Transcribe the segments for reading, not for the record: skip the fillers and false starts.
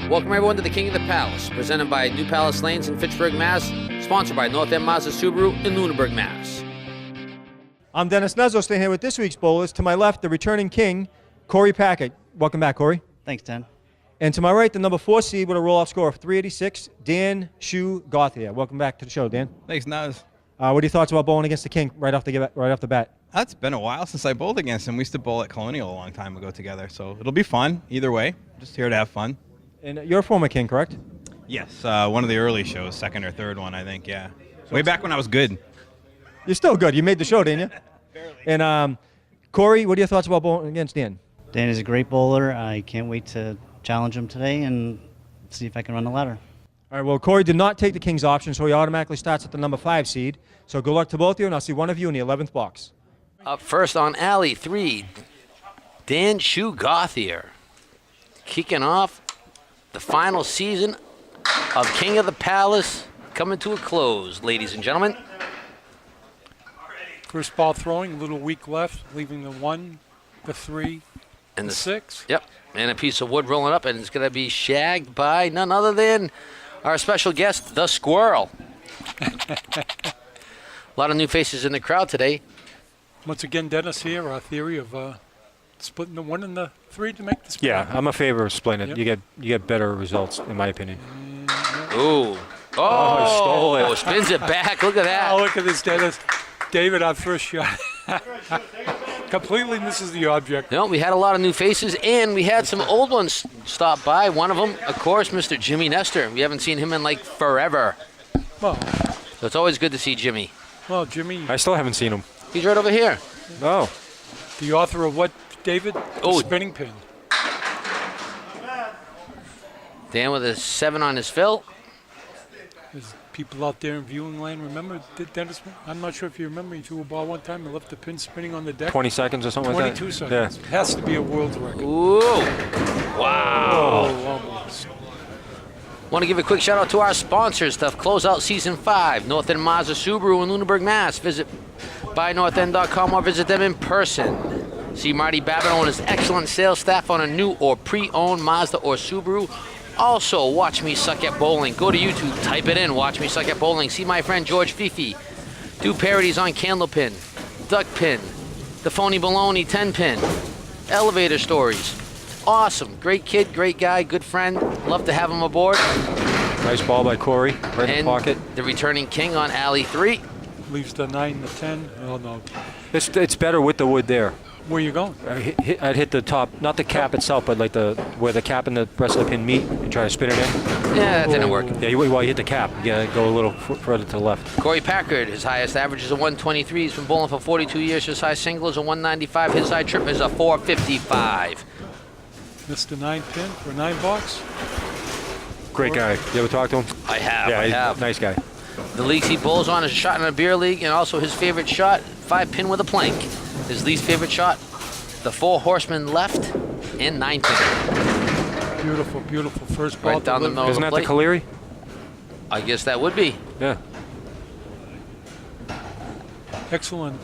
Welcome everyone to the King of the Palace, presented by New Palace Lanes in Fitchburg, Mass., sponsored by North End Mazda Subaru in Lunenburg, Mass. I'm Dennis Nezzo, staying here with this week's bowlers. To my left, the returning king, Corey Packard. Welcome back, Corey. Thanks, Dan. And to my right, the number 4 seed with a roll-off score of 386, Dan Shu Gauthier. Welcome back to the show, Dan. Thanks, Naz. What are your thoughts about bowling against the king right off the bat? It's been a while since I bowled against him. We used to bowl at Colonial a long time ago together, so it'll be fun either way. Just here to have fun. And you're a former king, correct? Yes, one of the early shows, second or third one, I think, yeah. Way back when I was good. You're still good. You made the show, didn't you? Barely. And Corey, what are your thoughts about bowling against Dan? Dan is a great bowler. I can't wait to challenge him today and see if I can run the ladder. All right, well, Corey did not take the king's option, so he automatically starts at the number 5 seed. So good luck to both of you, and I'll see one of you in the 11th box. Up first on alley 3, Dan Shu Gauthier, kicking off the final season of King of the Palace, coming to a close, ladies and gentlemen. First ball throwing, a little weak left, leaving the 1, the 3, and the 6. Yep, and a piece of wood rolling up, and it's going to be shagged by none other than our special guest, the squirrel. A lot of new faces in the crowd today. Once again, Dennis here, our theory of splitting the 1 and the 3 to make the split. Yeah, I'm a favor of splitting it. Yep. You get better results, in my opinion. Ooh. Oh, he stole it. Spins it back. Look at that. Oh, look at this, Dennis. David on first shot. Completely misses the object. No, we had a lot of new faces, and we had some old ones stop by. One of them, of course, Mr. Jimmy Nestor. We haven't seen him in, like, forever. Well, So it's always good to see Jimmy. Jimmy, I still haven't seen him. He's right over here. Oh. the author of what, David? Oh. The spinning pin. Dan with a 7 on his fill. There's people out there in viewing land. Remember, Dennis? I'm not sure if you remember. He threw a ball one time and left the pin spinning on the deck. 20 seconds or something like that? 22 seconds. Yeah. Has to be a world record. Ooh. Wow. Oh, almost. Want to give a quick shout out to our sponsors to close out season 5. North End Mazda Subaru in Lunenburg, Mass. Visit buynorthend.com or visit them in person. See Marty Babbitt and his excellent sales staff on a new or pre-owned Mazda or Subaru. Also, Watch Me Suck at Bowling. Go to YouTube, type it in, Watch Me Suck at Bowling. See my friend George Fifi do parodies on Candlepin, Duck Pin, the Phony Baloney 10-pin, elevator stories. Awesome. Great kid, great guy, good friend. Love to have him aboard. Nice ball by Corey, right in And the pocket. the returning king on alley 3. Leaves the 9, the 10. Oh, no. It's better with the wood there. Where you going? I'd hit the top, not the cap itself, but like where the cap and the rest of the pin meet and try to spin it in. Yeah, that didn't work. Yeah, you hit the cap. You gotta go a little further to the left. Corey Packard, his highest average is a 123. He's been bowling for 42 years. His high single is a 195. His high trip is a 455. Missed the 9 pin for a 9 box. Great guy. You ever talk to him? I have. Yeah, I he's have. a nice guy. The leagues he bowls on is a shot in a beer league, and also his favorite shot, 5-pin with a plank. His least favorite shot, the 4 horsemen left and 9-pin. Beautiful, beautiful first ball. Right down the middle. Isn't that the plate. Caleri? I guess that would be. Yeah. Excellent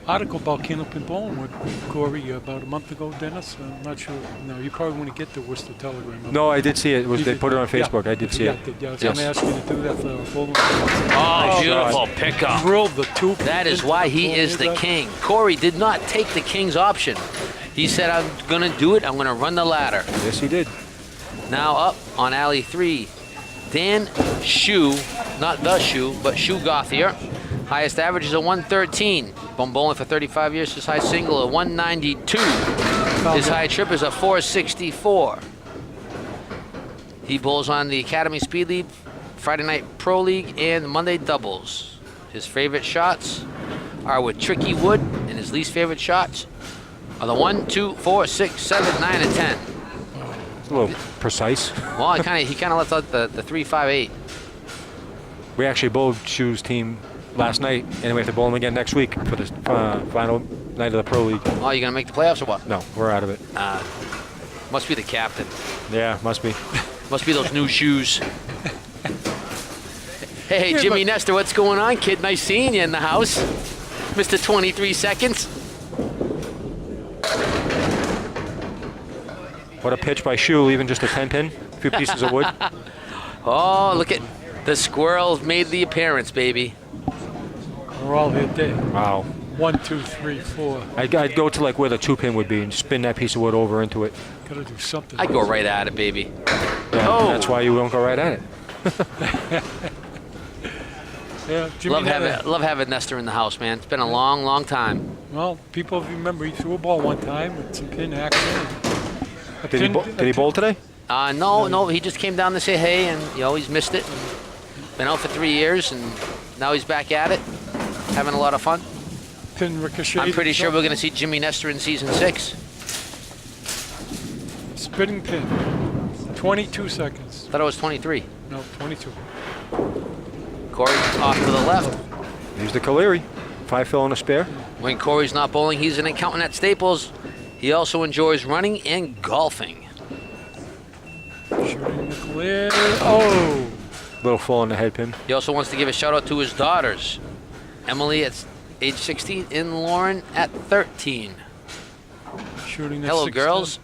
article about Candlepin bowling with Corey about a month ago, Dennis. I'm not sure. No, you probably want to get the Worcester Telegram. No, I did see it. You They did? put it on Facebook. Yeah, I did see it. Yeah, I was Yes. going to ask you to do that for bowling. Oh, beautiful pickup. Drilled the 2. That is why he is the king. Corey did not take the king's option. He said, I'm going to do it. I'm going to run the ladder. Yes, he did. Now up on alley 3, Dan Shu, not the Shu, but Shu Gauthier. Highest average is a 113. Been bowling for 35 years. His high single a 192. His high trip is a 464. He bowls on the Academy Speed League, Friday Night Pro League, and Monday doubles. His favorite shots are with Tricky Wood, and his least favorite shots are the 1, 2, 4, 6, 7, 9, and 10. It's a little precise. Well, he kind of left out the 3, 5, 8. We actually bowled Shu's team last night, and we have to bowl them again next week for the final night of the Pro League. Oh, you gonna make the playoffs or what? No, we're out of it. Must be the captain. Yeah, must be. Must be those new shoes. Hey, Jimmy Nestor, what's going on, kid? Nice seeing you in the house. Mr. 23 seconds. What a pitch by Shu, leaving just a 10-pin, a few pieces of wood. Oh, look at the squirrel made the appearance, baby. We're all here today. Wow. 1, 2, 3, 4. I'd go to like where the 2-pin would be and spin that piece of wood over into it. Gotta do something. I'd go right at it, baby. Yeah, Oh. That's why you don't go right at it. Yeah, Jimmy Love having Nestor in the house, man. It's been a long, long time. Well, people remember he threw a ball one time with some pin action. Did he bowl today? No, he just came down to say hey, and he's missed it. Been out for 3 years, and now he's back at it, having a lot of fun. Pin ricochet. I'm pretty sure we're going to see Jimmy Nestor in season 6. Spinning pin. 22 seconds. Thought it was 23. No, 22. Corey off to the left. Here's the Kaleri. 5 fill and a spare. When Corey's not bowling, he's an accountant at Staples. He also enjoys running and golfing. Shooting the clear. Oh! Little full on the head pin. He also wants to give a shout out to his daughters. Emily at age 16 and Lauren at 13. Shooting the Hello, 610. girls.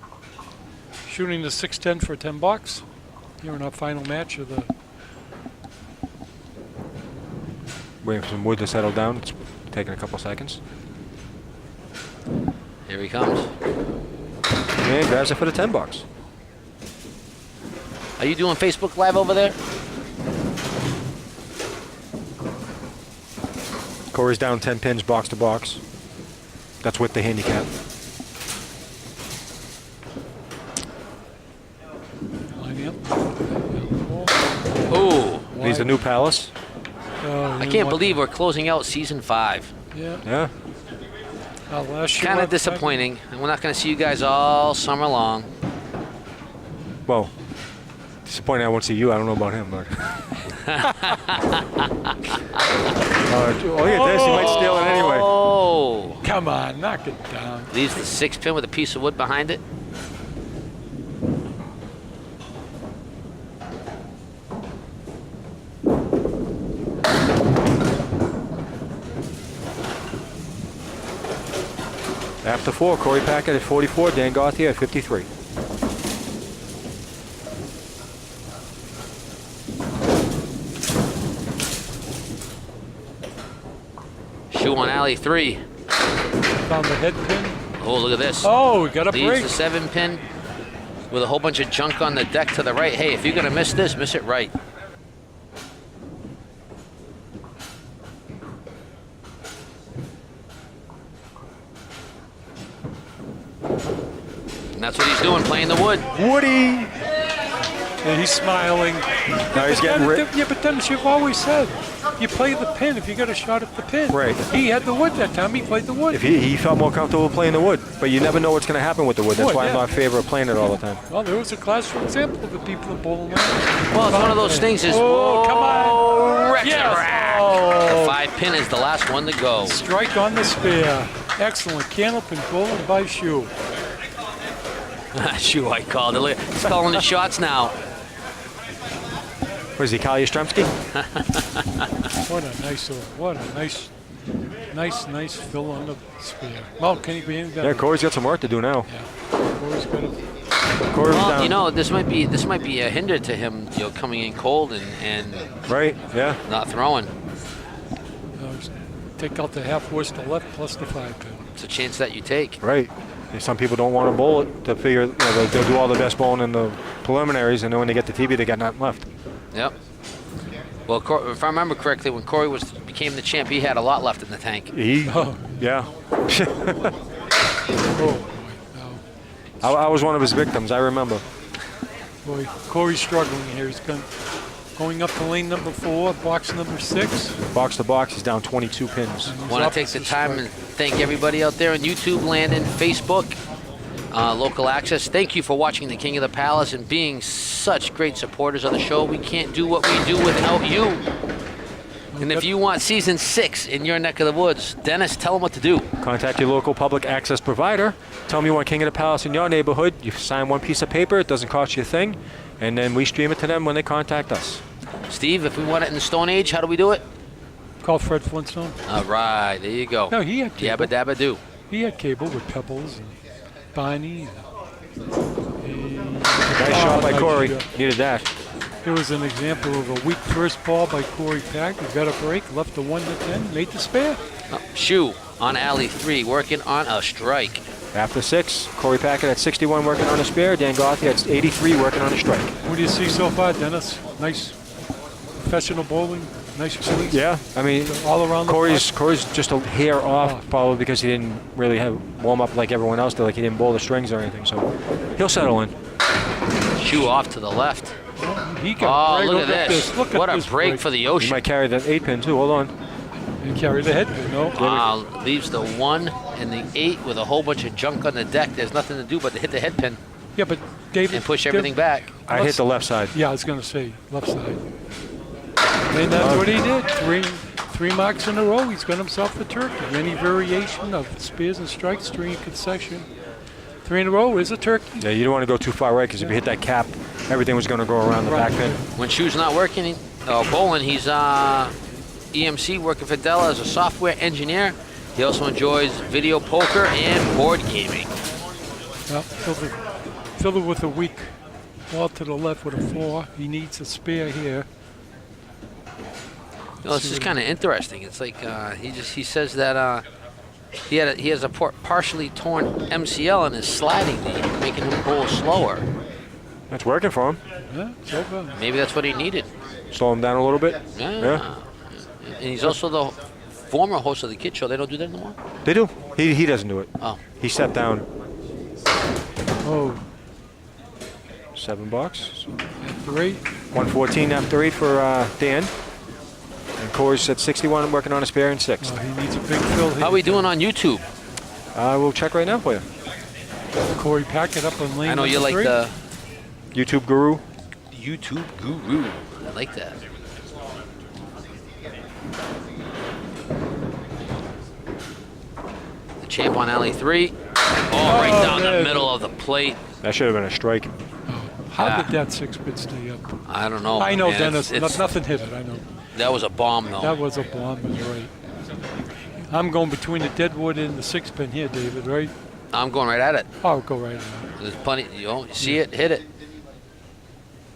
Shooting the 610 for $10. Here in our final match of the. Waiting for some wood to settle down. It's taking a couple seconds. Here he comes. And grabs it for the $10. Are you doing Facebook Live over there? Corey's down 10 pins, box to box. That's with the handicap. Lining up. Oh, He's the new Palace. I can't believe we're closing out season 5. Yeah. Yeah. Last year. Kind of disappointing, and we're not going to see you guys all summer long. Well, disappointing I won't see you. I don't know about him, but. Look at this. He might steal it anyway. Oh, Come on, knock it down. leaves the 6-pin with a piece of wood behind it. After 4, Corey Packett at 44, Dan Gauthier at 53. Shoe on alley 3. Found the head pin. Oh, look at this. Oh, we got a Leaves break. the 7-pin with a whole bunch of junk on the deck to the right. Hey, if you're going to miss this, miss it right. And that's what he's doing, playing the wood. Woody! And he's smiling. Now he's getting ripped. Yeah, but then you've always said, you play the pin if you got a shot at the pin. Right. He had the wood that time. He played the wood. If he felt more comfortable playing the wood, but you never know what's going to happen with the wood. That's Wood, why I'm yeah. not in favor of playing it all the time. Well, there was a classic example of the people that bowl around. Well, it's one of those things is, Oh, come on. wreck Yes. rack. Oh. The 5-pin is the last one to go. Strike on the spare. Excellent. Candlepin bowling by Shu. Shoe, I called it. Look, he's calling the shots now. What is he, Kyle Yastrzemski? What a nice fill on the spare. Well, can he be any better? Yeah, Corey's got some work to do now. Yeah. Corey's got a Corey was Well, down. this might be a hinder to him, coming in cold and Right, yeah. not throwing. take out the half horse to left plus the 5-pin. It's a chance that you take. Right. And some people don't want to bowl it to figure they'll do all the best bowling in the preliminaries, and then when they get to TV, they got nothing left. Yep. Well, if I remember correctly, when Corey became the champ, he had a lot left in the tank. Yeah. Oh, boy. I was one of his victims, I remember. Boy, Corey's struggling here. He's going up to lane number 4, box number 6. Box to box, he's down 22 pins. Want to take the time and thank everybody out there on YouTube, Landon, Facebook, Local Access. Thank you for watching The King of the Palace and being such great supporters of the show. We can't do what we do without you. And if you want season 6 in your neck of the woods, Dennis, tell them what to do. Contact your local public access provider. Tell them you want King of the Palace in your neighborhood. You sign one piece of paper. It doesn't cost you a thing. And then we stream it to them when they contact us. Steve, if we want it in the Stone Age, how do we do it? Call Fred Flintstone. All right, there you go. No, he had cable. Yabba dabba do. He had cable with Pebbles and Bonnie. Nice shot by nice Corey. shot. Needed that. Here was an example of a weak first ball by Corey Pack. He got a break, left the 1 to 10, made the spare. Shoe on alley 3, working on a strike. After 6, Corey Packett at 61 working on a spare. Dan Gothi at 83 working on a strike. What do you see so far, Dennis? Nice professional bowling, nice swings. Yeah, I mean, All around the Corey's park. just a hair off, probably because he didn't really warm up like everyone else did. Like he didn't bowl the strings or anything, so he'll settle in. Shoe off to the left. He got Oh, a break. look at this. Look at What a this break for the He ocean. might carry the 8-pin too. Hold on. He carried the head, you know. Leaves the 1 and the 8 with a whole bunch of junk on the deck. There's nothing to do but to hit the head pin Yeah, but David. and push everything back. I hit the left side. Yeah, I was going to say left side. And that's what he did. Three marks in a row. He's got himself the turkey. Any variation of spares and strikes, 3 in concession. 3 in a row is a turkey. Yeah, you don't want to go too far right because if you hit that cap, everything was going to go around the Right. back pin. When Shoe's not working, bowling, he's EMC working for Della as a software engineer. He also enjoys video poker and board gaming. Well, fill it with a weak ball to the left with a 4. He needs a spare here. This is kind of interesting. It's like he says that he has a partially torn MCL in his sliding knee, making him bowl slower. That's working for him. Yeah, it's over. Maybe that's what he needed. Slow him down a little bit. Yeah. And he's also the former host of the Kid Show. They don't do that anymore? They do. He doesn't do it. Oh. He stepped down. Oh, $7. after 8. 114 after 8 for Dan. And Corey's at 61 working on a spare in 6th. Oh, he needs a big fill here. How are we doing on YouTube? We'll check right now for you. Corey Packett up on lane I know you number like 3. the YouTube guru. YouTube guru. I like that. The champ on alley 3. Oh, right down the man. middle of the plate. That should have been a strike. How did that 6-bit stay up? I don't know. I know, man. Dennis. It's- Nothing hit it. I know. that was a bomb, though. That was a bomb. You're right. I'm going between the deadwood and the 6-pin here, David. Right? I'm going right at it. I'll go right on. There's plenty. You see it, hit it.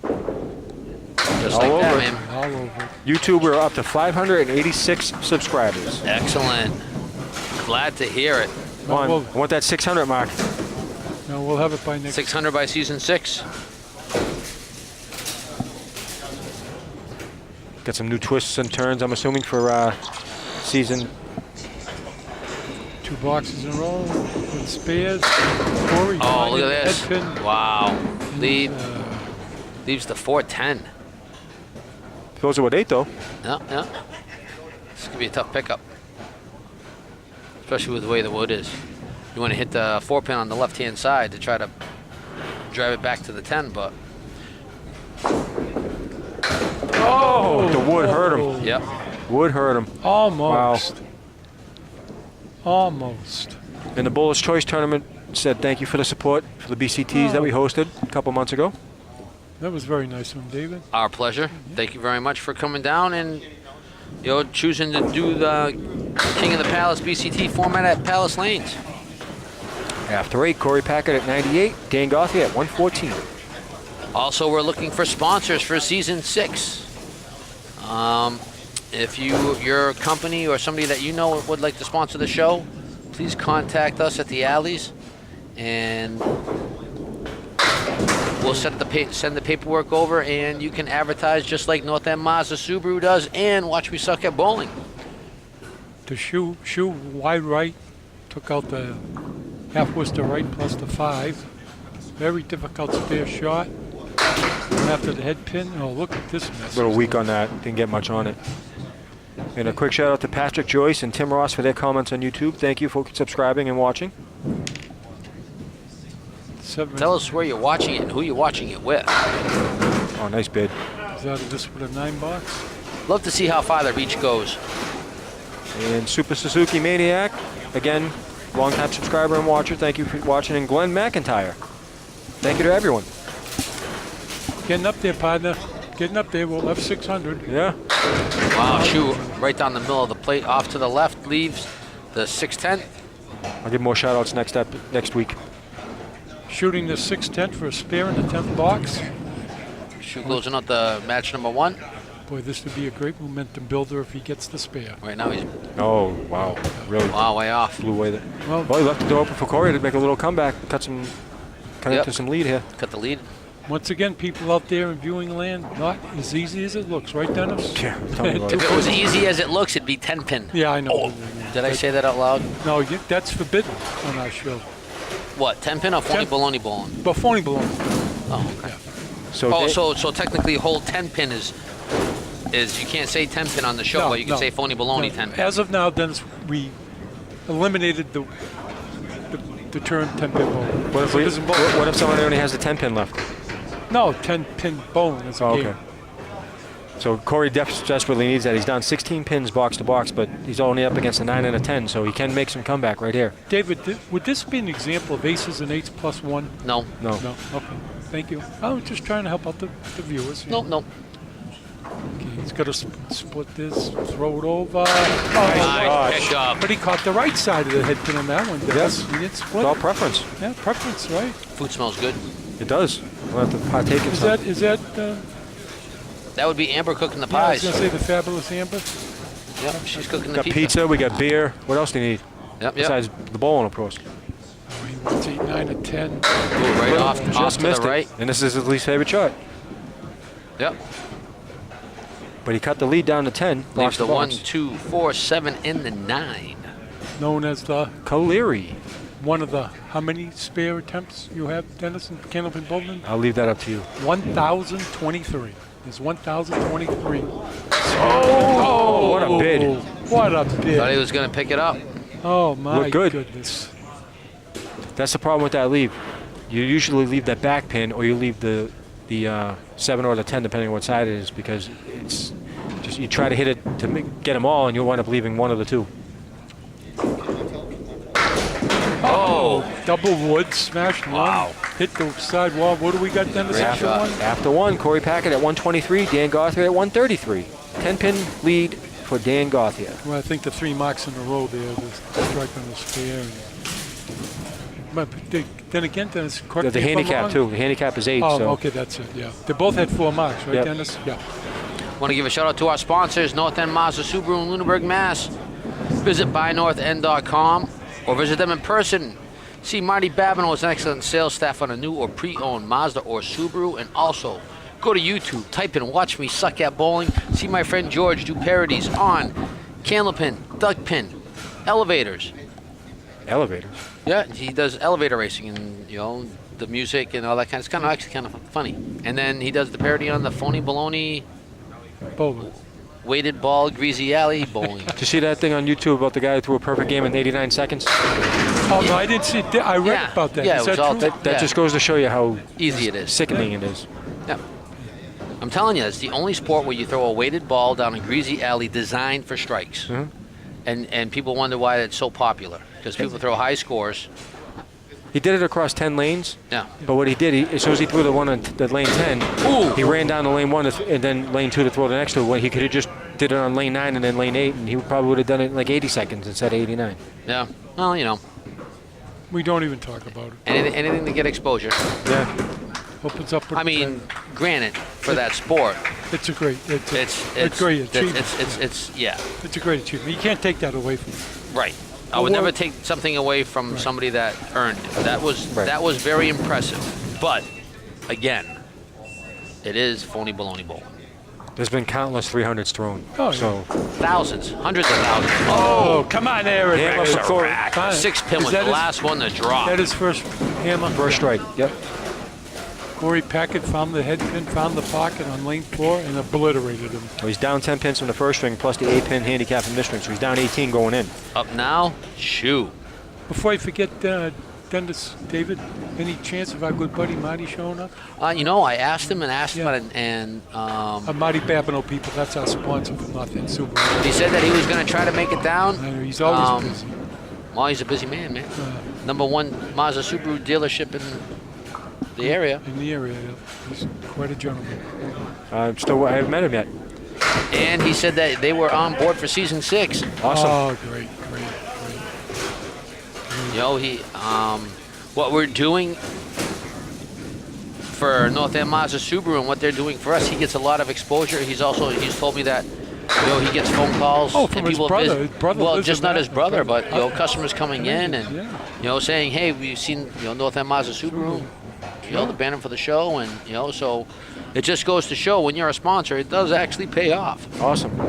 Just All like that, over. man. All over. YouTube, we're up to 586 subscribers. Excellent. Glad to hear it. No, I we'll, want that 600 mark. no, we'll have it by next. 600 by season 6. Got some new twists and turns, I'm assuming, for season. 2 boxes in a row with spares. Corey. Oh, look Ryan, at this. head pin. Wow. Leaves the 410. Fills it with 8, though. Yeah, yeah. This could be a tough pickup. Especially with the way the wood is. You want to hit the 4-pin on the left-hand side to try to drive it back to the 10, but Oh, the wood hurt him. yep. Wood hurt him. Almost. Almost. And the Bowler's Choice Tournament said thank you for the support for the BCTs that we hosted a couple months ago. That was very nice of him, David. Our pleasure. Thank you very much for coming down and choosing to do the King of the Palace BCT format at Palace Lanes. After 8, Corey Packett at 98, Dan Gothi at 114. Also, we're looking for sponsors for season 6. If your company or somebody that you know would like to sponsor the show, please contact us at the Alleys, and we'll send the paperwork over, and you can advertise just like North End Mazda Subaru does, and watch me suck at bowling. The shoe wide right, took out the half Worcester right plus the 5. Very difficult spare shot. Went after the head pin. Oh, look at this mess. A little weak on that. Didn't get much on it. And a quick shout out to Patrick Joyce and Tim Ross for their comments on YouTube. Thank you for subscribing and watching. Tell us where you're watching it and who you're watching it with. Oh, nice bid. Is out of this with a 9 box? Love to see how far the reach goes. And Super Suzuki Maniac, again, longtime subscriber and watcher. Thank you for watching. And Glenn McIntyre. Thank you to everyone. Getting up there, partner. Getting up there. We'll have 600. Yeah. Wow, shoot, right down the middle of the plate, off to the left, leaves the 610. I'll give more shout-outs next week. Shooting the 610 for a spare in the 10th box. Shoot closing out the match number 1. Boy, this would be a great momentum builder if he gets the spare. Right now he's, Oh, wow. Really way off. blew away. Well, Well, he left the door open for Corey to make a little comeback, cut Yep. into some lead here. Cut the lead. once again, people out there in viewing land, not as easy as it looks, right, Dennis? Yeah, tell me about If it. it was easy as it looks, it'd be 10 pin. Yeah, I know. Did I say that out loud? No, that's forbidden on our show. What, 10 pin or phony 10. baloney bowling? But phony baloney. Oh, okay. So, Oh, Dave- so technically whole 10 pin is you can't say 10 pin on the show, No, but you can no. say phony baloney No. 10 pin. As of now, Dennis, we eliminated the term 10 pin bowling. what if, So it doesn't bowl. what if someone only has a 10 pin left? No, 10 pin bowling is a Oh, game. okay. So Corey desperately needs that. He's down 16 pins box to box, but he's only up against a 9 and a 10, so he can make some comeback right here. David, would this be an example of aces and eights plus 1? No. No. No? Okay. Thank you. I was just trying to help out the viewers. you know. Nope. Okay, he's got to split this, throw it over. Nice gosh. pick up. But he caught the right side of the head pin on that one, Dennis. Yes. He didn't It's split all it. preference. Yeah, preference, right? Food smells good. It does. We'll have to partake in Is some. that That would be Amber cooking the yeah, I was pies. going to say the fabulous Amber. Yep, she's cooking the Got pizza, we got beer. What else do you need? Yep. Besides the bowling, of course. Oh, he wants 8, 9, and 10. Ooh, right off Just to the missed it. right. And this is his least favorite shot. Yep. But he cut the lead down to 10. Leaves Box the to 1, box. 2, 4, 7, and the 9. Known as the Colery. one of the how many spare attempts you have, Dennis, in Candlepin Bowling? I'll leave that up to you. 1,023. There's 1,023. Oh, what a bid. What a Thought he bid. was going to pick it up. Oh, my Looked good. goodness. That's the problem with that leave. You usually leave that back pin, or you leave the 7 or the 10, depending on what side it is, because it's just you try to hit it to get them all, and you'll wind up leaving one of the two. Oh, Double wood, smashed Wow. one. Hit the side wall. What do we got, Dennis? Great After shot. one? After one, Corey Packett at 123, Dan Gauthier at 133. 10-pin lead for Dan Gauthier. Well, I think the 3 marks in a row there, the strike on the spare. But then again, Dennis, correct The me if I'm handicap, wrong. too. The handicap is 8. Oh, so okay, that's it, yeah. They both had 4 marks, right, Yep. Dennis? Yeah. want to give a shout out to our sponsors, North End Mazda Subaru in Lunenburg, Mass. Visit buynorthend.com or visit them in person. See Marty Babineau is an excellent sales staff on a new or pre-owned Mazda or Subaru, and also go to YouTube, type in "Watch Me Suck at Bowling." See my friend George do parodies on Candlepin, Duckpin, elevators. elevators. Yeah, he does elevator racing and the music and all that kind. It's actually kind of funny. And then he does the parody on the phony baloney Bowling. weighted ball greasy alley bowling. Did you see that thing on YouTube about the guy who threw a perfect game in 89 seconds? Oh, no, I didn't see it. I read Yeah. about that. Yeah, Is it was that all true? That Yeah. just goes to show you how Easy it is. sickening it is. Yeah. I'm telling you, it's the only sport where you throw a weighted ball down a greasy alley designed for strikes. Mhm. And people wonder why it's so popular. Because people throw high scores. He did it across 10 lanes, Yeah. but what he did, as soon as he threw the one on the lane 10, Ooh. he ran down to lane 1 and then lane 2 to throw the next two. When he could have just did it on lane 9 and then lane 8, and he probably would have done it in like 80 seconds instead of 89. Yeah. Well, We don't even talk about it. anything to get exposure. Yeah. Opens up. I mean, granted, for that sport, it's a great. It's it's great achievement. it's yeah, It's a great achievement. You can't take that away from them. right. I Well, would never well- take something away from somebody that earned it. That was Right. that was very impressive. But again, it is phony baloney bowl. There's been countless 300s thrown. Oh, yeah. So Thousands, hundreds of thousands. Oh, come on, Aaron. Yeah, That's for a Corey. rack. Fine. 6 pin Is was that the his- last one to drop. That is first hammer. first strike. Yep. Corey Packett found the head pin, found the pocket on lane 4, and obliterated him. So he's down 10 pins from the first string plus the 8-pin handicap in this string. So he's down 18 going in. Up now, shoo. Before I forget, Dennis, David, any chance of our good buddy Marty showing up? You know, I asked him Yeah. and Marty Babineau, people, that's our sponsor for North End Subaru. he said that he was going to try to make it down. I know, he's always busy. Well, he's a busy man, man. #1 Mazda Subaru dealership in the area. In the area, yeah. He's quite a gentleman. I haven't met him yet. And he said that they were on board for season 6. Awesome. Oh, great. You know, what we're doing for North End Mazda Subaru and what they're doing for us, he gets a lot of exposure. He's told me that, you know, he gets phone calls. Oh, from and his people brother. visit- His brother well, lives just in not his brother, Madison. but, you know, customers coming in and, Yeah. you know, saying, hey, we've seen, you know, North End Mazda Subaru, you know, the banner for the show. And, you know, so it just goes to show when you're a sponsor, it does actually pay off. Awesome.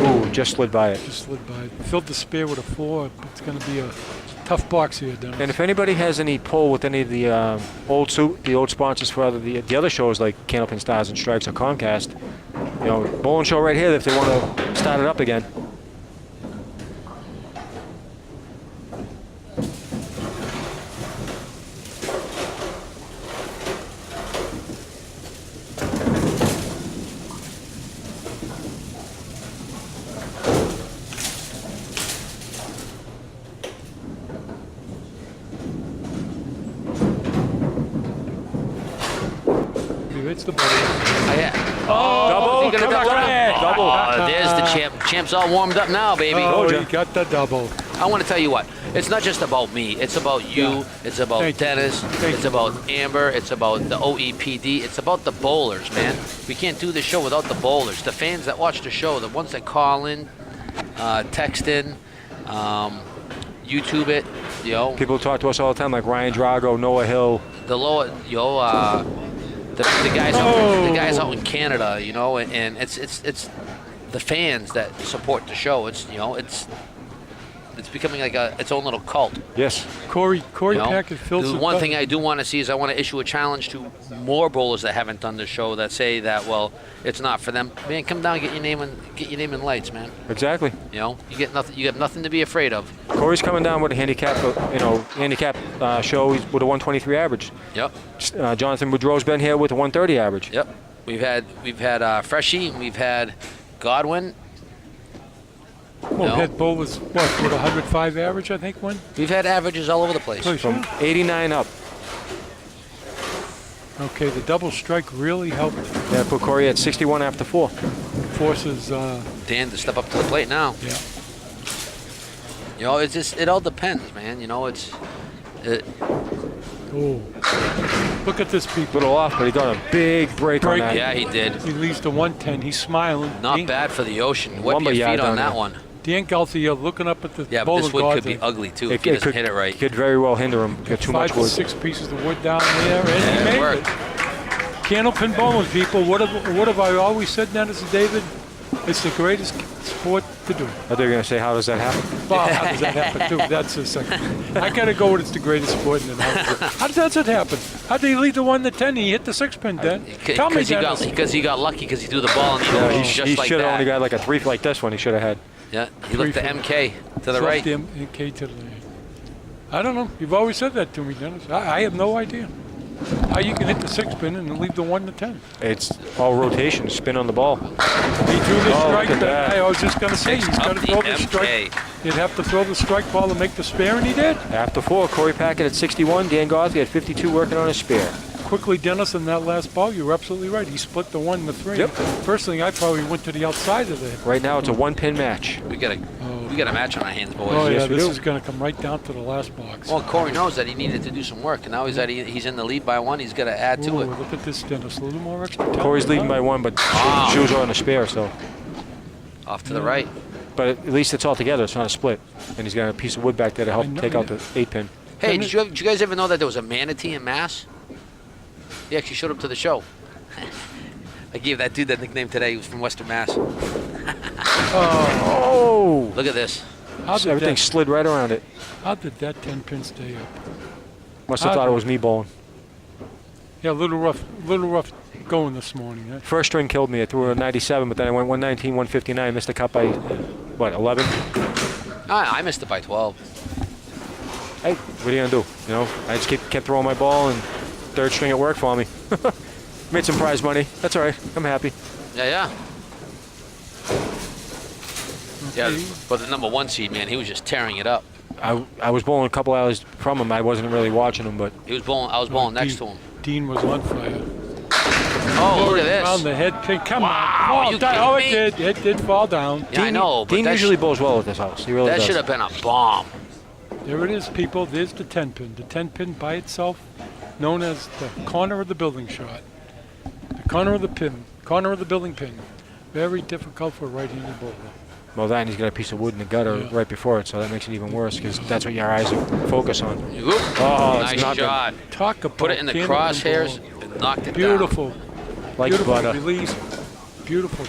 Ooh, just slid by it. Just slid by. Filled the spare with a 4. It's going to be a tough box here, Dennis. And if anybody has any pull with any of the old sponsors for the other shows like Candlepin Stars and Stripes or Comcast, you know, bowling show right here if they want to start it up again. He hits the ball. Oh, is he gonna double? Double. Oh, there's the champ. Champ's all warmed up now, baby. Oh, Told ya. he got the double. I want to tell you what. It's not just about me. It's about you. Yeah. It's about Thank you. Dennis. Thank It's you. about Amber. It's about the OEPD. It's about the bowlers, man. We can't do this show without the bowlers. The fans that watch the show, the ones that call in, text in, YouTube it. You know, People talk to us all the time like Ryan Drago, Noah Hill. the lower, you know, the guys, the guys out in Canada. You know, and it's the fans that support the show. It's, you know, it's becoming like its own little cult. Yes. Corey You know? Packard, Phil The one thing I do want to see is I want to issue a challenge to more bowlers that haven't done the show that say that, well, it's not for them. Man, come down, get your name in lights, man. Exactly. You know, you get nothing. You have nothing to be afraid of. Corey's coming down with a handicap, show. He's with a 123 average. Yep. Jonathan Woodrow's been here with a 130 average. Yep. We've had Freshie. We've had Godwin. Well, No. head bowlers, what, with 105 average, I think, one? We've had averages all over the place. From 89 up. Okay, the double strike really helped Yeah, put Corey at 61 after 4. forces, Dan to step up to the plate now. yeah. You know, it's just, it all depends, man. You know, Oh, look at this, people. Little off, but he got a big break on Break. that. yeah, he did. He leads to 110. He's smiling. Not bad for the ocean. Whip Lumber your feet yard on down that there. one. Dan Gauthier looking up at the Yeah, but bowling this wood guard could be there. ugly too if he doesn't hit it right. Could very well hinder him. Got too much 5 to wood. 6 pieces of wood down there, and he Yeah, it made worked. it. Candlepin bowling, people. What have I always said, Dennis and David? It's the greatest sport to do. I thought you were going to say, how does that happen? Well, how does that happen, too? That's a second. I got to go with it's the greatest sport. And then how does that happen? How did he lead the 1 to 10? He hit the 6 pin, then. Tell me, Dennis. Because he got lucky because he threw the ball in the Yeah, ocean he just like should have only that. got like a 3 like this one. He should have had. Yeah, he looked the 3 MK to the Left right. the MK to the right. I don't know. You've always said that to me, Dennis. I have no idea how you can hit the 6 pin and then leave the 1 to 10. It's all rotation, spin on the ball. He threw the Oh, strike. look at that. I was just going to say, he's got to Up the throw the MK. strike. He'd have to throw the strike ball to make the spare, and he did. After 4, Corey Packard at 61, Dan Gauthier at 52 working on his spare. Quickly, Dennis, in that last ball, you're absolutely right. He split the 1 to 3. Yep. First thing, I probably went to the outside of there. Right now, it's a 1-pin match. We got a match on our hands, boys. Oh, yes, yeah, we this do. is going to come right down to the last box. Well, Corey knows that he needed to do some work, and now he's in the lead by 1. He's got to add to Ooh, it. look at this, Dennis. A little more extra time. Corey's leading by 1, but shoes are on the spare, so. Off to the right. But at least it's all together. It's not a split. And he's got a piece of wood back there to help I know, take out yeah. the 8-pin. Hey, did you guys ever know that there was a manatee in Mass? He actually showed up to the show. I gave that dude that nickname today. He was from Western Mass. Oh! Look at this. Everything slid right around it. How did that 10 pin stay up? Must have thought it was me bowling. Yeah, a little rough going this morning. Huh? First string killed me. I threw a 97, but then I went 119, 159. Missed the cut by, what, 11? I missed it by 12. Hey, what are you gonna do? You know, I just kept throwing my ball, and third string it worked for me. Made some prize money. That's all right. I'm happy. Yeah. Yeah, Okay. but the number 1 seed, man, he was just tearing it up. I was bowling a couple hours from him. I wasn't really watching him, but He was bowling. I was bowling next to him. Dean was on fire. Oh, look at Found this. the head pin. Come Wow, on. you Oh, it kidding me? did. It did fall down. Yeah, I know, but Dean that usually bowls well at this house. He really that does. should have been a bomb. There it is, people. There's the 10 pin. The 10 pin by itself, known as the corner of the building shot. The corner of the pin. Corner of the building pin. Very difficult for a right-handed bowler. Well, that and he's got a piece of wood in the gutter Yeah. right before it, so that makes it even worse because that's what your eyes focus on. Oop. Oh, it's nice not good. shot. Talk about Put it in the Candlepin crosshairs ball. and knocked it Beautiful. Like beautiful butter. release. Beautiful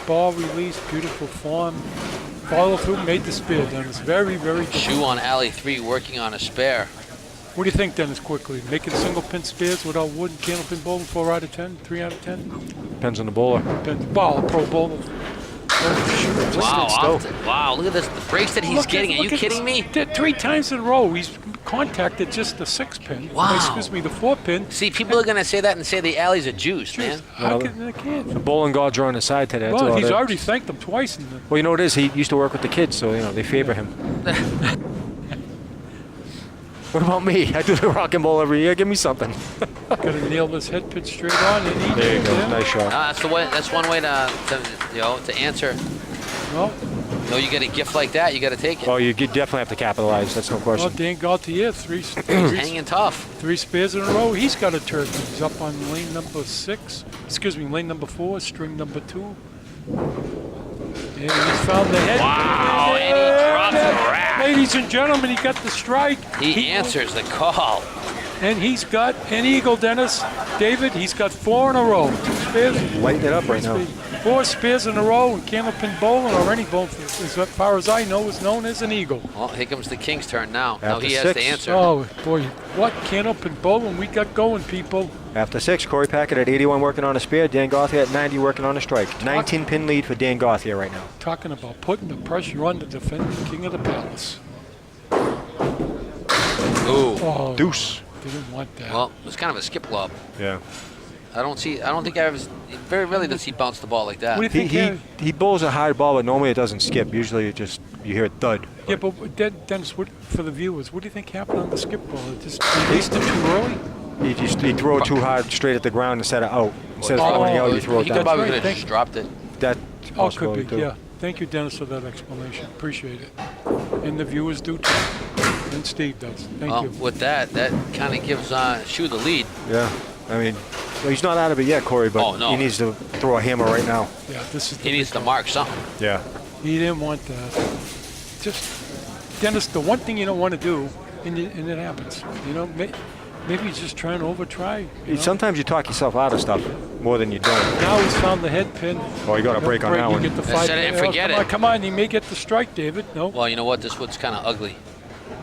ball release. Beautiful form. Follow through. Made the spear, Dennis. Very, very down. good. Shoe on alley 3 working on a spare. What do you think, Dennis, quickly? Making single pin spears without wood and Candlepin bowling, 4 out of 10, 3 out of 10? Depends on the bowler. Pin ball, pro bowler. Wow, still. wow, look at this. The breaks that he's getting. Are you kidding me? 3 times in a row, he's contacted just the 6 pin. Wow. Excuse me, the 4 pin. See, people are going to say that and say the alleys are juiced, man. How can they The can't? bowling gods are on his side today. That's Well, all he's it is. already thanked them twice. In the, Well, you know what it is? He used to work with the kids, so, you know, they favor him. What about me? I do the rock and bowl every year. Give me something. gotta nail this head pitch straight on, and he There you did. go. Yeah. Nice shot. That's the way. That's one way to answer. Well, You get a gift like that, you got to take it. Well, you definitely have to capitalize. That's no question. Dan Gaultier, three Hanging tough. spares in a row. He's got a turn. He's up on lane number 6. Excuse me, lane number 4, string number 2. And he's found the head. Wow, and he drops the rack. Ladies and gentlemen, he got the strike. He answers the call. And he's got an eagle, Dennis. David, he's got 4 in a row. 2 spares. Lighting it up right now. 4 spares in a row, and Candlepin bowling, or any bowl, as far as I know, is known as an eagle. Well, here comes the King's turn now. Now After he has 6. to answer. Oh, boy, what Candlepin bowling we got going, people. After 6, Corey Packett at 81 working on a spear. Dan Gauthier at 90 working on a strike. 19-pin lead for Dan Gauthier right now. Talking about putting the pressure on the defending king of the palace. Ooh. Oh, Deuce. didn't want that. Well, it's kind of a skip lob. Yeah. I don't think I ever. Very rarely does he bounce the ball like that. What do you think? He bowls a hard ball, but normally it doesn't skip. Usually it just, you hear a thud. Yeah, but Dennis, for the viewers, what do you think happened on the skip ball? It just released it too early? He throw it too hard straight at the ground instead of out. Instead of throwing it out, you throw it he down. probably That's could right, have just dropped it. That Oh, could possibility be, too. yeah. Thank you, Dennis, for that explanation. Appreciate it. And the viewers do too. And Steve does. Thank Well, you. with that kind of gives Shu the lead. Yeah. I mean, well, he's not out of it yet, Corey, but Oh, no. he needs to throw a hammer right now. Yeah, this is. He needs to mark something. Yeah. He didn't want that. Just, Dennis, the one thing you don't want to do, and it happens. You know, maybe he's just trying to overtry. You know? Sometimes you talk yourself out of stuff more than you don't. Now he's found the head pin. Oh, you got a break on that You one. get the Set 5. it and forget come it. On, come on, he may get the strike, David. No. Well, you know what? This wood's kind of ugly.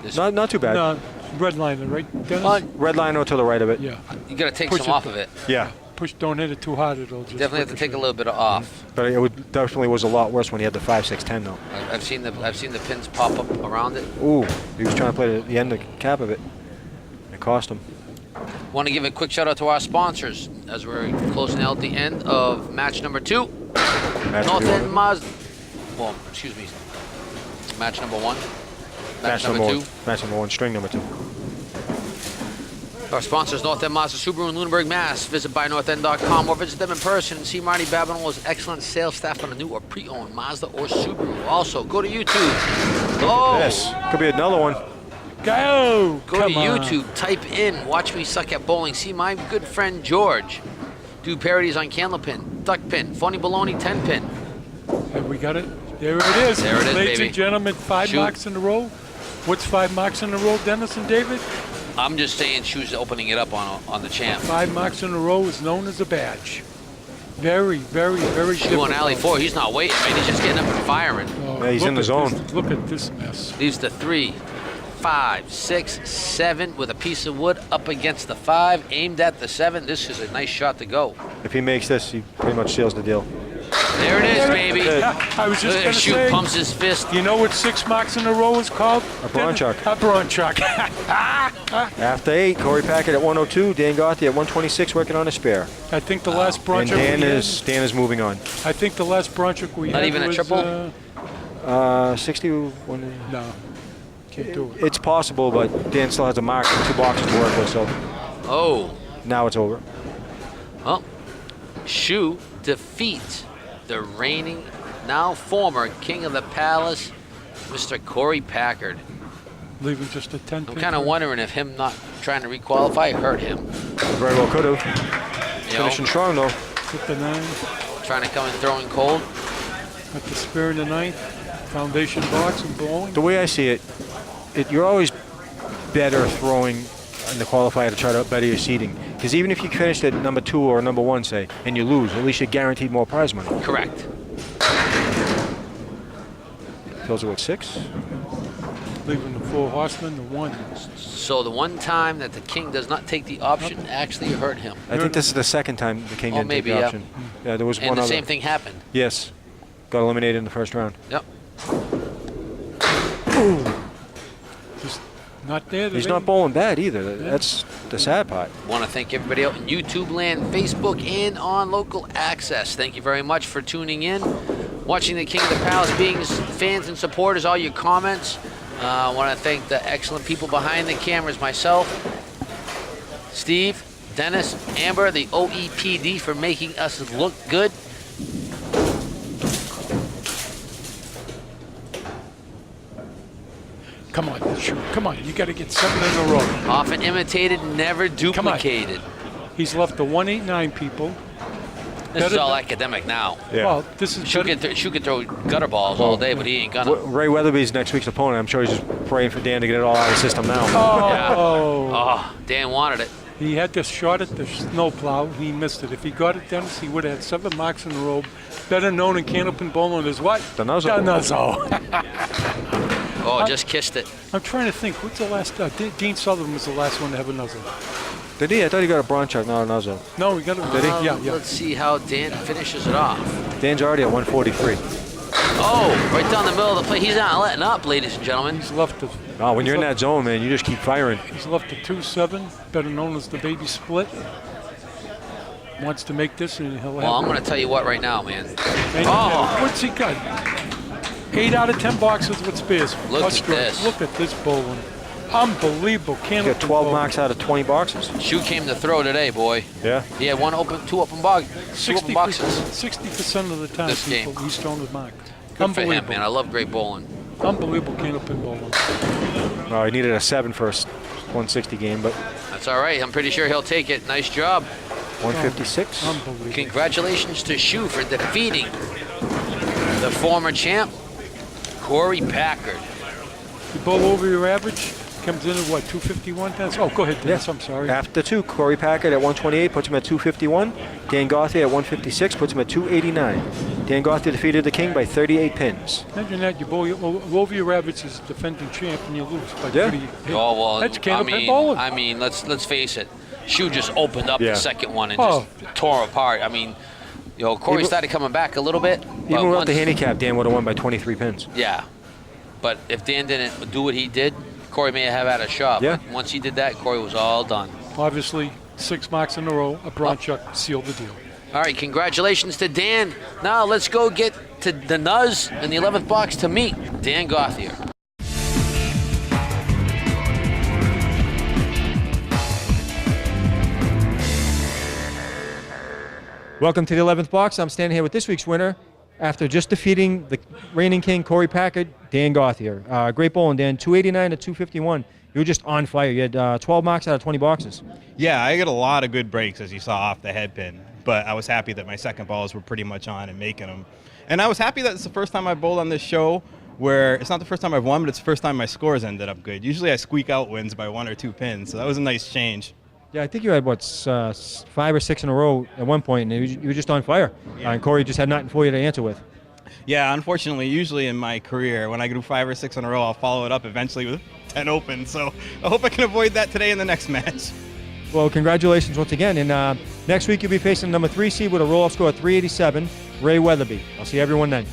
This, Not too bad. No, red line, right, Dennis? Well, Red line or to the right of it. Yeah. you got to take Push some it. off of it. Yeah. Push, don't hit it too hard, it'll just. Definitely have to take a little bit of off. But it definitely was a lot worse when he had the 5, 6, 10 though. I've seen the pins pop up around it. Ooh, he was trying to play the end of the cap of it. It cost him. Want to give a quick shout out to our sponsors as we're closing out the end of match number 2. Match North number End one. Well, excuse me. Match number 1. Match number 1. Match number 1, string number 2. Our sponsors, North End Mazda Subaru in Lunenburg, Mass. Visit buynorthend.com or visit them in person and see Marty Babinolo's excellent sales staff on a new or pre-owned Mazda or Subaru. Also, go to YouTube. Oh! Yes. Could be another one. Go! Go Come to on. YouTube, type in Watch Me Suck at Bowling. See my good friend George do parodies on Candlepin, Duck Pin, Phony Baloney 10 Pin. Have we got it? There it is. There it is, Ladies baby. and gentlemen, 5 Shoot. marks in a row. What's 5 marks in a row, Dennis and David? I'm just saying Shu's opening it up on the champ. 5 marks in a row is known as a badge. Very, very, very Shu difficult. on alley 4, he's not waiting, man. He's just getting up and firing. Oh, Yeah, he's look in the at zone. this- look at this mess. Leaves the 3, 5, 6, 7 with a piece of wood up against the 5, aimed at the 7. This is a nice shot to go. If he makes this, he pretty much seals the deal. There it is, baby. That's I was just going to Shoot say. pumps his fist. You know what 6 marks in a row is called? A Bronchuk. A Bronchuk. After 8, Corey Packard at 102, Dan Gothy at 126, working on a spare. I think the last And Bronchuk Dan we is moving on. I think the last Bronchuk we Not had even a was, triple? 61. No, can't do it. It's possible, but Dan still has a mark and 2 boxes to work with, so Oh. now it's over. Well, Shu defeats the reigning, now former King of the Palace, Mr. Corey Packard. Leaving just a 10. I'm kind of wondering if him not trying to requalify hurt him. Very well could have. You know, Finishing strong, though. Hit the 9. trying to come and throwing cold. Got the spare in the 9th. Foundation box and blowing. The way I see it, you're always better throwing in the qualifier to try to better your seeding. Because even if you finished at number 2 or number 1, say, and you lose, at least you're guaranteed more prize money. Correct. Fills it with 6. Leaving the 4 horsemen, the 1. So the one time that the king does not take the option actually hurt him. I think this is the second time the king didn't maybe, take the yeah. option. Yeah, there was And one the other. same thing happened. Yes. Got eliminated in the first round. Yep. Just not there today. He's not bowling bad either. That's the sad part. Want to thank everybody out in YouTube land, Facebook, and on local access. Thank you very much for tuning in, watching the King of the Palace, being fans and supporters, all your comments. I want to thank the excellent people behind the cameras, myself, Steve, Dennis, Amber, the OEPD for making us look good. Come on, shoot. Come on. You got to get 7 in a row. Often imitated, never duplicated. He's left the 189 people. This is Better all than- academic now. Yeah. Well, this is Shu better. can throw gutter balls all day, but he ain't gonna. Ray Weatherby's next week's opponent. I'm sure he's just praying for Dan to get it all out of the system now. Oh, Oh, Dan wanted it. he had this shot at the snowplow. He missed it. If he got it, Dennis, he would have had 7 marks in a row. Better known in Candlepin bowling as what? The nuzzle. The nuzzle. Oh, just kissed it. I'm trying to think. What's the last? Dean Sutherland was the last one to have a nuzzle. Did he? I thought he got a Bronchuk, not a nuzzle. No, we got it. Did he? Yeah, yeah. Let's see how Dan finishes it off. Dan's already at 143. Oh, right down the middle of the plate. He's not letting up, ladies and gentlemen. He's left the. Oh, when you're in that zone, man, you just keep firing. He's left a 2-7, better known as the baby split. Wants to make this, and he'll Well, I'm have. going to tell you what right now, man. And Oh. what's he got? 8 out of 10 boxes with spares. Look Plus at strike. this. Look at this bowling. Unbelievable. He Can't got 12 marks out of 20 boxes. Shu came to throw today, boy. Yeah. He had two open boxes. 60% of the time, This game. he's thrown his mark. Good for Unbelievable. him, man. I love great bowling. Unbelievable Candlepin bowling. Oh, he needed a 7 for his 160 game, but That's all right. I'm pretty sure he'll take it. Nice job. 156. Unbelievable. Congratulations to Shu for defeating the former champ, Corey Packard. You bowl over your average, comes in at what, 251? Oh, go ahead, Dennis. I'm sorry. After 2, Corey Packard at 128 puts him at 251. Dan Gothy at 156 puts him at 289. Dan Gothy defeated the king by 38 pins. Imagine that you bowl over your average as defending champ and you lose by Yeah. 30. Oh well, That's I Candlepin bowling. mean, let's face it. Shu just opened up Yeah. the second one and Oh. just tore apart. I mean, Corey Even- started coming back a little bit. but Even without once- the handicap, Dan would have won by 23 pins. Yeah, but if Dan didn't do what he did, Corey may have had a shot. Yeah. But once he did that, Corey was all done. Obviously, 6 marks in a row, a Bronchuk sealed the deal. All right, congratulations to Dan. Now let's go get to the Nuz in the 11th box to meet Dan Gothier. Welcome to the 11th box. I'm standing here with this week's winner after just defeating the reigning king, Corey Packard, Dan Gothier. Great bowling, Dan. 289 to 251. You were just on fire. You had 12 marks out of 20 boxes. Yeah, I got a lot of good breaks, as you saw off the head pin, but I was happy that my second balls were pretty much on and making them. And I was happy that it's the first time I bowled on this show where it's not the first time I've won, but it's the first time my scores ended up good. Usually I squeak out wins by 1 or 2 pins, so that was a nice change. Yeah, I think you had, 5 or 6 in a row at one point, and you were just on fire. Yeah. And Corey just had nothing for you to answer with. Yeah, unfortunately, usually in my career, when I do 5 or 6 in a row, I'll follow it up eventually with 10 open. So I hope I can avoid that today in the next match. Well, congratulations once again. And next week you'll be facing number 3 seed with a roll-off score of 387, Ray Weatherby. I'll see everyone then.